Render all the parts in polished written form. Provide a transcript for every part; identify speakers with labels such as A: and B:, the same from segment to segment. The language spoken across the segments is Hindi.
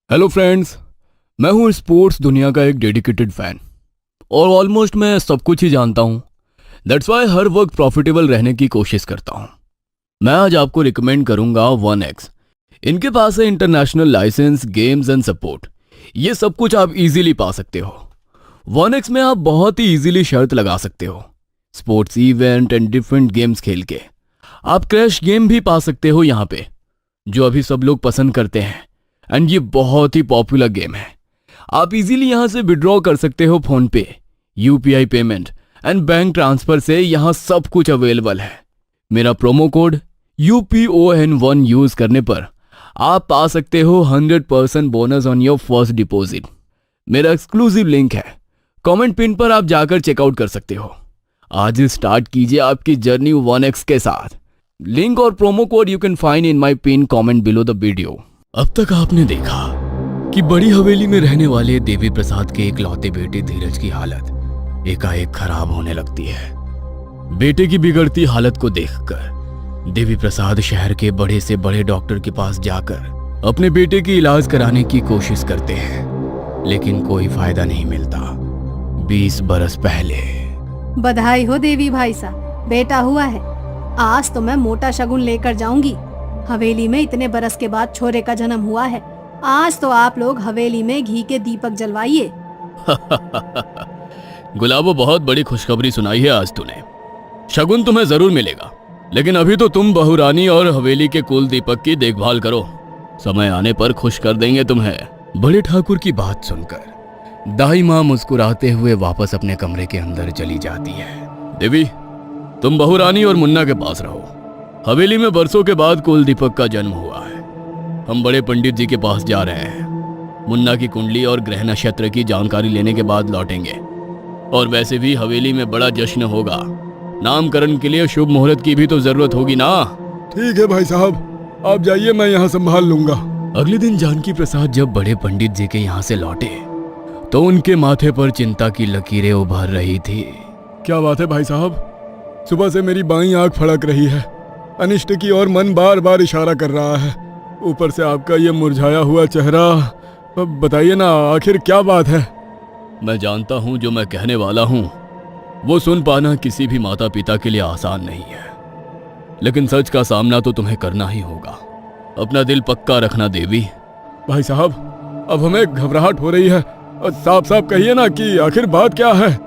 A: Hello friends. मैं हूँ स्पोर्ट्स दुनिया का एक डेडिकेटेड फैन और ऑलमोस्ट मैं सब कुछ ही जानता हूँ। दैट्स वाई हर वक्त प्रॉफिटेबल रहने की कोशिश करता हूँ। मैं आज आपको रिकमेंड करूँगा 1x। इनके पास है international licence, games and support. ये सब कुछ आप इजीली पा सकते हो। 1x में आप बहुत ही इजीली शर्त लगा सकते हो, sports event and different games खेल के। आप क्रैश गेम भी पा सकते हो यहाँ पे, जो अभी सब लोग पसंद करते हैं एंड ये बहुत ही पॉपुलर गेम है। आप इजीली यहाँ से विड्रॉ कर सकते हो फोन पे, UPI payment and bank transfer से यहाँ सब कुछ अवेलेबल है। मेरा प्रोमो कोड UPON1 यूज करने पर आप पा सकते हो 100% bonus on your first deposit. मेरा एक्सक्लूसिव लिंक है, कमेंट पिन पर आप जाकर चेकआउट कर सकते हो। आज स्टार्ट कीजिए आपकी जर्नी 1x के साथ। लिंक और promo code you can find in my pin comment below the video. अब तक आपने देखा कि बड़ी हवेली में रहने वाले देवी प्रसाद के इकलौते बेटे धीरज की हालत एकाएक खराब होने लगती है। बेटे की बिगड़ती हालत को देखकर देवी प्रसाद शहर के बड़े से बड़े डॉक्टर के पास जाकर अपने बेटे की इलाज कराने की कोशिश करते हैं, लेकिन कोई फायदा नहीं मिलता। 20 बरस पहले।
B: बधाई हो देवी भाई साहब, बेटा हुआ है। आज तो मैं मोटा शगुन लेकर जाऊंगी। हवेली में इतने बरस के बाद छोरे का जन्म हुआ है। आज तो आप लोग हवेली में घी के दीपक जलवाइए।
A: गुलाबो, बहुत बड़ी खुशखबरी सुनाई है आज तूने। शगुन तुम्हें जरूर मिलेगा, लेकिन अभी तो तुम बहुरानी और हवेली के कुल दीपक की देखभाल करो। समय आने पर खुश कर देंगे तुम्हें। बड़े ठाकुर की बात सुनकर दाई माँ मुस्कुराते हुए वापस अपने कमरे के अंदर चली जाती है। देवी, तुम बहुरानी और मुन्ना के पास रहो। हवेली में बरसों के बाद कुल दीपक का जन्म हुआ है। हम बड़े पंडित जी के पास जा रहे हैं। मुन्ना की कुंडली और ग्रह नक्षत्र की जानकारी लेने के बाद लौटेंगे। और वैसे भी हवेली में बड़ा जश्न होगा। नामकरण के लिए शुभ मुहूर्त की भी तो जरूरत होगी ना।
C: ठीक है भाई साहब, आप जाइए, मैं यहाँ संभाल लूंगा।
A: अगले दिन जानकी प्रसाद जब बड़े पंडित जी के यहाँ से लौटे तो उनके माथे पर चिंता की लकीरें उभर रही थी।
C: क्या बात है भाई साहब, सुबह से मेरी बाईं आंख फड़क रही है। अनिष्ट की ओर मन बार बार इशारा कर रहा है। ऊपर से आपका ये मुरझाया हुआ चेहरा। बताइए ना, आखिर क्या बात है?
A: मैं जानता हूँ जो मैं कहने वाला हूँ वो सुन पाना किसी भी माता पिता के लिए आसान नहीं है, लेकिन सच का सामना तो तुम्हें करना ही होगा। अपना दिल पक्का रखना देवी।
C: भाई साहब, अब हमें घबराहट हो रही है। साफ साफ कहिए ना कि आखिर बात क्या है।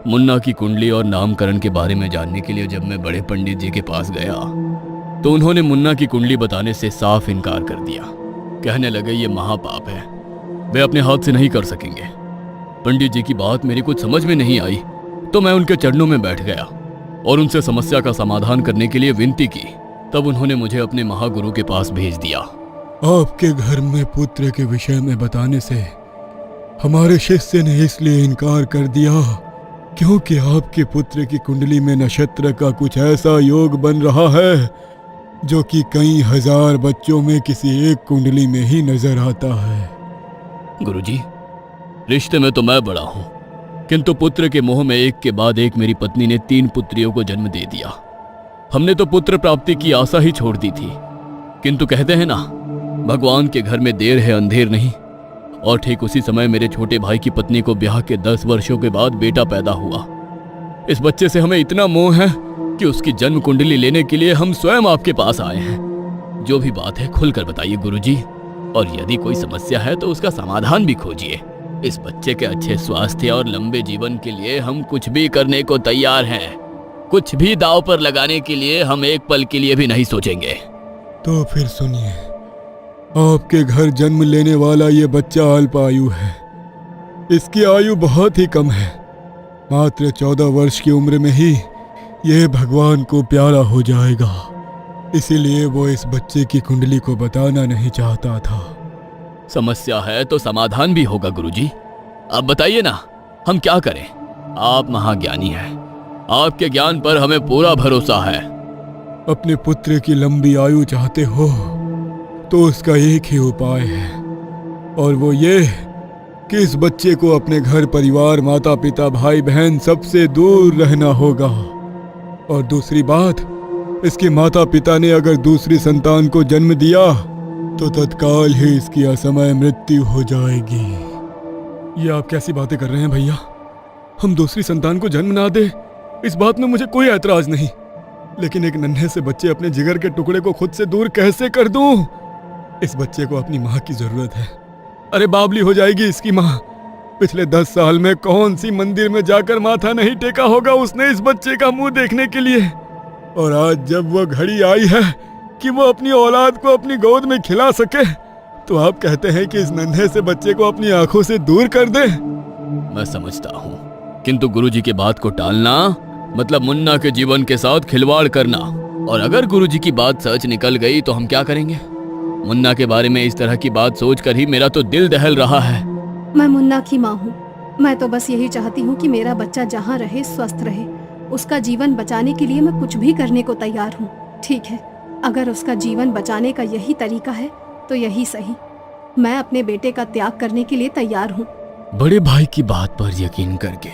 A: मुन्ना की कुंडली और नामकरण के बारे में जानने के लिए जब मैं बड़े पंडित जी के पास गया तो उन्होंने मुन्ना की कुंडली बताने से साफ इनकार कर दिया। कहने लगे ये महापाप है, वे अपने हाथ से नहीं कर सकेंगे। पंडित जी की बात मेरी कुछ समझ में नहीं आई तो मैं उनके चरणों में बैठ गया और उनसे समस्या का समाधान करने के लिए विनती की। तब उन्होंने मुझे अपने महागुरु के पास भेज दिया।
C: आपके घर में पुत्र के विषय में बताने से हमारे शिष्य ने इसलिए इनकार कर दिया क्योंकि आपके पुत्र की कुंडली में नक्षत्र का कुछ ऐसा योग बन रहा है जो कि कई हजार बच्चों में किसी एक कुंडली में ही नजर आता है।
A: गुरुजी, रिश्ते में तो मैं बड़ा हूं, किंतु पुत्र के मोह में एक के बाद एक मेरी पत्नी ने 3 पुत्रियों को जन्म दे दिया। हमने तो पुत्र प्राप्ति की आशा ही छोड़ दी थी, किंतु कहते हैं ना, भगवान के घर में देर है अंधेर नहीं। और ठीक उसी समय मेरे छोटे भाई की पत्नी को ब्याह के 10 वर्षों के बाद बेटा पैदा हुआ। इस बच्चे से हमें इतना मोह है कि उसकी जन्म कुंडली लेने के लिए हम स्वयं आपके पास आए हैं। जो भी बात है खुलकर बताइए गुरुजी, और यदि कोई समस्या है तो उसका समाधान भी खोजिए। इस बच्चे के अच्छे स्वास्थ्य और लंबे जीवन के लिए हम कुछ भी करने को तैयार हैं। कुछ भी दांव पर लगाने के लिए हम एक पल के लिए भी नहीं सोचेंगे।
C: तो फिर सुनिए, आपके घर जन्म लेने वाला ये बच्चा अल्प आयु है। इसकी आयु बहुत ही कम है। मात्र 14 वर्ष की उम्र में ही यह भगवान को प्यारा हो जाएगा। इसीलिए वो इस बच्चे की कुंडली को बताना नहीं चाहता था।
A: समस्या है तो समाधान भी होगा गुरुजी। अब बताइए ना, हम क्या करें? आप महाज्ञानी हैं, आपके ज्ञान पर हमें पूरा भरोसा है।
C: अपने पुत्र की लंबी आयु चाहते हो तो उसका एक ही उपाय है, और वो ये कि इस बच्चे को अपने घर परिवार, माता पिता, भाई बहन सबसे दूर रहना होगा। और दूसरी बात, इसके माता पिता ने अगर दूसरी संतान को जन्म दिया तो तत्काल ही इसकी असमय मृत्यु हो जाएगी। ये आप कैसी बातें कर रहे हैं भैया? हम दूसरी संतान को जन्म ना दे, इस बात में मुझे कोई ऐतराज नहीं, लेकिन एक नन्हे से बच्चे अपने जिगर के टुकड़े को खुद से दूर कैसे कर दूं? इस बच्चे को अपनी माँ की जरूरत है। अरे बावली हो जाएगी इसकी माँ। पिछले 10 साल में कौन सी मंदिर में जाकर माथा नहीं टेका होगा उसने इस बच्चे का मुंह देखने के लिए। और आज जब वो घड़ी आई है कि वो अपनी औलाद को अपनी गोद में खिला सके, तो आप कहते हैं कि इस नन्हे से बच्चे को अपनी आंखों से दूर कर दे।
A: मैं समझता हूँ, किंतु गुरुजी की बात को टालना मतलब मुन्ना के जीवन के साथ खिलवाड़ करना। और अगर गुरुजी की बात सच निकल गई तो हम क्या करेंगे? मुन्ना के बारे में इस तरह की बात सोचकर ही मेरा तो दिल दहल रहा है।
B: मैं मुन्ना की माँ हूँ। मैं तो बस यही चाहती हूँ कि मेरा बच्चा जहाँ रहे स्वस्थ रहे। उसका जीवन बचाने के लिए मैं कुछ भी करने को तैयार हूँ। ठीक है, अगर उसका जीवन बचाने का यही तरीका है तो यही सही। मैं अपने बेटे का त्याग करने के लिए तैयार हूँ।
A: बड़े भाई की बात पर यकीन करके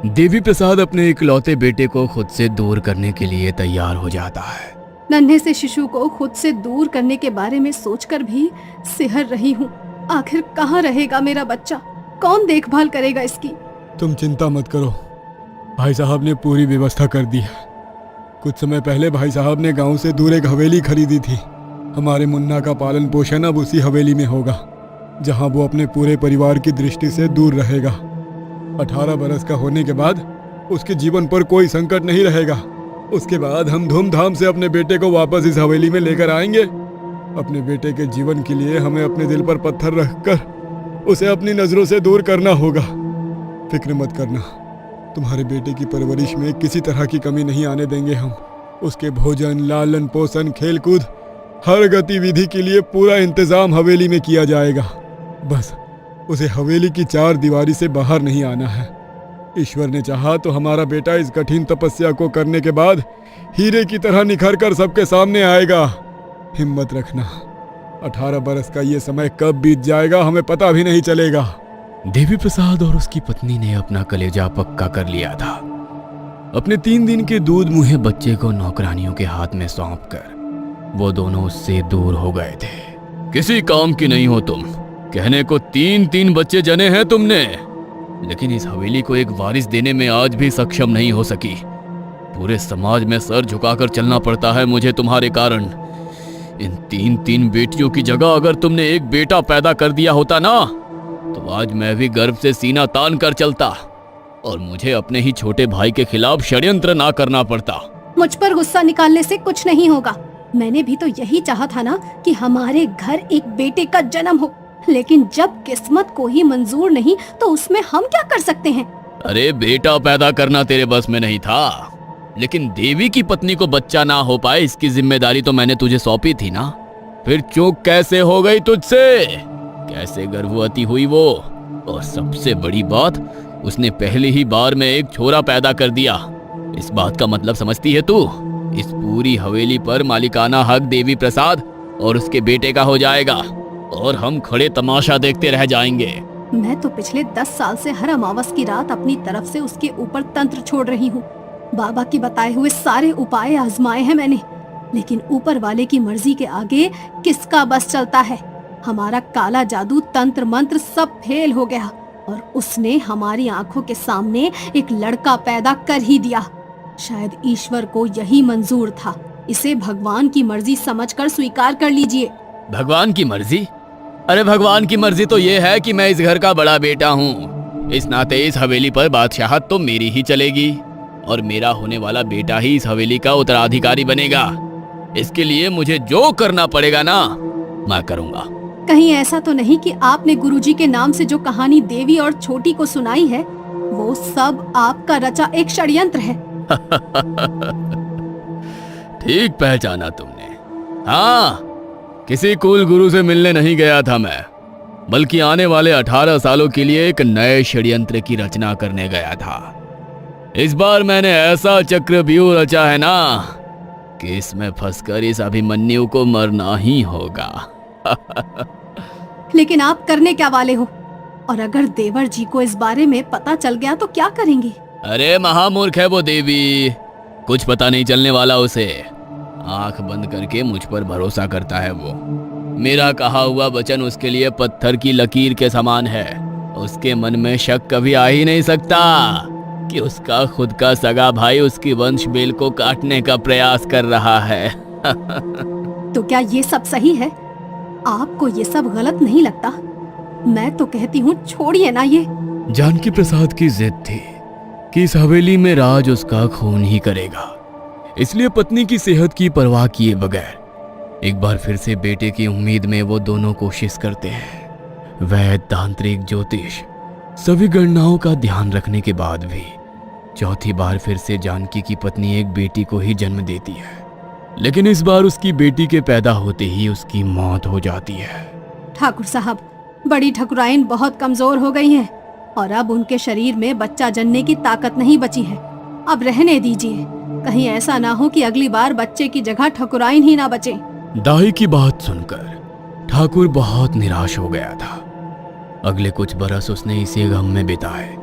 A: देवी प्रसाद अपने इकलौते बेटे को खुद से दूर करने के लिए तैयार हो जाता है।
B: नन्हे से शिशु को खुद से दूर करने के बारे में सोचकर भी सिहर रही हूँ। आखिर कहाँ रहेगा मेरा बच्चा? कौन देखभाल करेगा इसकी?
C: तुम चिंता मत करो, भाई साहब ने पूरी व्यवस्था कर दी है। कुछ समय पहले भाई साहब ने गांव से दूर एक हवेली खरीदी थी। हमारे मुन्ना का पालन पोषण अब उसी हवेली में होगा, जहां वो अपने पूरे परिवार की दृष्टि से दूर रहेगा। 18 बरस का होने के बाद उसके जीवन पर कोई संकट नहीं रहेगा। उसके बाद हम धूमधाम से अपने बेटे को वापस इस हवेली में लेकर आएंगे। अपने बेटे के जीवन के लिए हमें अपने दिल पर पत्थर रखकर उसे अपनी नजरों से दूर करना होगा। फिक्र मत करना, तुम्हारे बेटे की परवरिश में किसी तरह की कमी नहीं आने देंगे हम। उसके भोजन, लालन पोषण, खेलकूद, हर गतिविधि के लिए पूरा इंतजाम हवेली में किया जाएगा। बस उसे हवेली की 4 दीवारी से बाहर नहीं आना है। ईश्वर ने चाहा तो हमारा बेटा इस कठिन तपस्या को करने के बाद हीरे की तरह निखर कर सबके सामने आएगा। हिम्मत रखना, 18 बरस का ये समय कब बीत जाएगा हमें पता भी नहीं चलेगा।
A: देवी प्रसाद और उसकी पत्नी ने अपना कलेजा पक्का कर लिया था। अपने 3 दिन के दूध मुहे बच्चे को नौकरानियों के हाथ में सौंपकर वो दोनों उससे दूर हो गए थे। किसी काम की नहीं हो तुम, कहने को 3 बच्चे जने हैं तुमने, लेकिन इस हवेली को एक वारिस देने में आज भी सक्षम नहीं हो सकी। पूरे समाज में सर झुकाकर चलना पड़ता है मुझे तुम्हारे कारण। इन 3 बेटियों की जगह अगर तुमने एक बेटा पैदा कर दिया होता ना, तो आज मैं भी गर्व से सीना तान कर चलता और मुझे अपने ही छोटे भाई के खिलाफ षड्यंत्र ना करना पड़ता।
B: मुझ पर गुस्सा निकालने से कुछ नहीं होगा। मैंने भी तो यही चाहा था ना कि हमारे घर एक बेटे का जन्म हो, लेकिन जब किस्मत को ही मंजूर नहीं तो उसमें हम क्या कर सकते हैं?
A: अरे बेटा पैदा करना तेरे बस में नहीं था, लेकिन देवी की पत्नी को बच्चा ना हो पाए इसकी जिम्मेदारी तो मैंने तुझे सौंपी थी ना। फिर चूक कैसे हो गई तुझसे? कैसे गर्भवती हुई वो? और सबसे बड़ी बात, उसने पहली ही बार में एक छोरा पैदा कर दिया। इस बात का मतलब समझती है तू? इस पूरी हवेली पर मालिकाना हक देवी प्रसाद और उसके बेटे का हो जाएगा और हम खड़े तमाशा देखते रह जाएंगे।
B: मैं तो पिछले 10 साल से हर अमावस की रात अपनी तरफ से उसके ऊपर तंत्र छोड़ रही हूँ। बाबा के बताए हुए सारे उपाय आजमाए हैं मैंने, लेकिन ऊपर वाले की मर्जी के आगे किसका बस चलता है? हमारा काला जादू, तंत्र मंत्र सब फेल हो गया और उसने हमारी आंखों के सामने एक लड़का पैदा कर ही दिया। शायद ईश्वर को यही मंजूर था। इसे भगवान की मर्जी समझकर स्वीकार कर लीजिए।
A: भगवान की मर्जी? अरे भगवान की मर्जी तो ये है कि मैं इस घर का बड़ा बेटा हूँ। इस नाते इस हवेली पर बादशाहत तो मेरी ही चलेगी और मेरा होने वाला बेटा ही इस हवेली का उत्तराधिकारी बनेगा। इसके लिए मुझे जो करना पड़ेगा ना, मैं करूँगा।
B: कहीं ऐसा तो नहीं कि आपने गुरुजी के नाम से जो कहानी देवी और छोटी को सुनाई है वो सब आपका रचा एक षड्यंत्र है?
A: ठीक पहचाना तुमने। हाँ, किसी कुल गुरु से मिलने नहीं गया था मैं, बल्कि आने वाले 18 सालों के लिए एक नए षड्यंत्र की रचना करने गया था। इस बार मैंने ऐसा चक्रव्यूह रचा है ना कि इसमें फंसकर इस अभिमन्यु को मरना ही होगा।
B: लेकिन आप करने क्या वाले हो? और अगर देवर जी को इस बारे में पता चल गया तो क्या करेंगे?
A: अरे महामूर्ख है वो देवी, कुछ पता नहीं चलने वाला उसे। आंख बंद करके मुझ पर भरोसा करता है वो। मेरा कहा हुआ वचन उसके लिए पत्थर की लकीर के समान है। उसके मन में शक कभी आ ही नहीं सकता कि उसका खुद का सगा भाई उसकी वंश बेल को काटने का प्रयास कर रहा है।
B: तो क्या ये सब सही है? आपको ये सब गलत नहीं लगता? मैं तो कहती हूँ छोड़िए ना ये।
A: जानकी प्रसाद की जिद थी कि इस हवेली में राज उसका खून ही करेगा, इसलिए पत्नी की सेहत की परवाह किए बगैर एक बार फिर से बेटे की उम्मीद में वो दोनों कोशिश करते हैं। वैद, तांत्रिक, ज्योतिष सभी गणनाओं का ध्यान रखने के बाद भी चौथी बार फिर से जानकी की पत्नी एक बेटी को ही जन्म देती है, लेकिन इस बार उसकी बेटी के पैदा होते ही उसकी मौत हो जाती है।
B: ठाकुर साहब, बड़ी ठकुराइन बहुत कमजोर हो गई हैं और अब उनके शरीर में बच्चा जनने की ताकत नहीं बची है। अब रहने दीजिए, कहीं ऐसा ना हो कि अगली बार बच्चे की जगह ठकुराइन ही ना बचे।
A: दाई की बात सुनकर ठाकुर बहुत निराश हो गया था। अगले कुछ बरस उसने इसी गम में बिताए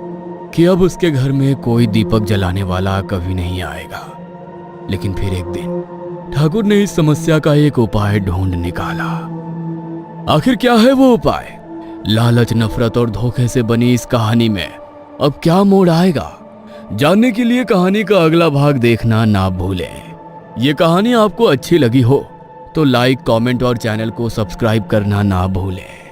A: कि अब उसके घर में कोई दीपक जलाने वाला कभी नहीं आएगा। लेकिन फिर एक दिन ठाकुर ने इस समस्या का एक उपाय ढूंढ निकाला। आखिर क्या है वो उपाय? लालच, नफरत और धोखे से बनी इस कहानी में अब क्या मोड़ आएगा? जानने के लिए कहानी का अगला भाग देखना ना भूलें। ये कहानी आपको अच्छी लगी हो तो लाइक, कमेंट और चैनल को सब्सक्राइब करना ना भूलें।